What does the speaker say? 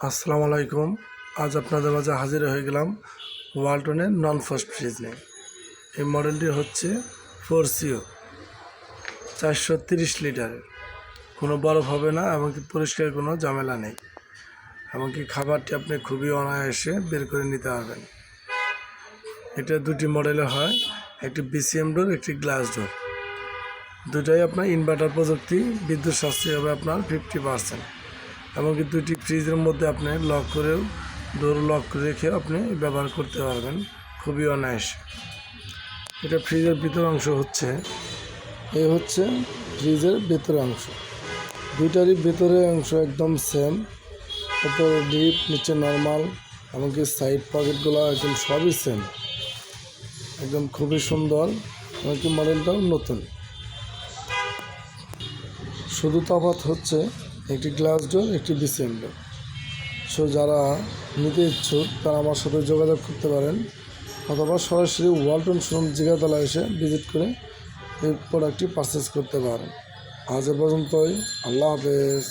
আসসালামু আলাইকুম। আজ আপনাদের মাঝে হাজির হয়ে গেলাম ওয়ালটনের নন ফাস্ট ফ্রিজ নিয়ে। এই মডেলটি হচ্ছে 4CO 430 লিটারের। কোনো বরফ হবে না, এমনকি পরিষ্কার কোনো ঝামেলা নেই, এমনকি খাবারটি আপনি খুবই অনায়াসে বের করে নিতে পারবেন। এটা দুটি মডেলে হয়, একটি BCM ডোর, একটি গ্লাস ডোর। দুটাই আপনার ইনভার্টার প্রযুক্তি। বিদ্যুৎ সাশ্রয় হবে আপনার 50%। এমনকি দুটি ফ্রিজের মধ্যে আপনি লক করেও, ডোর লক করে রেখে আপনি ব্যবহার করতে পারবেন খুবই অনায়াসে। এটা ফ্রিজের ভিতর অংশ হচ্ছে, এই হচ্ছে ফ্রিজের ভেতরের অংশ। দুইটারই ভেতরের অংশ একদম সেম, উপরে ডিপ, নিচে নর্মাল, এমনকি সাইড পকেটগুলো একদম সবই সেম, একদম খুবই সুন্দর। এমনকি মডেলটাও নতুন। শুধু তফাৎ হচ্ছে একটি গ্লাস ডোর, একটি BCM ডোর। যারা নিতে ইচ্ছুক তারা আমার সাথে যোগাযোগ করতে পারেন, অথবা সরাসরি ওয়ালটন শোরুম জিগাতলা এসে ভিজিট করে এই প্রোডাক্টটি পারচেস করতে পারেন। আজ এ পর্যন্তই। আল্লাহ হাফেজ।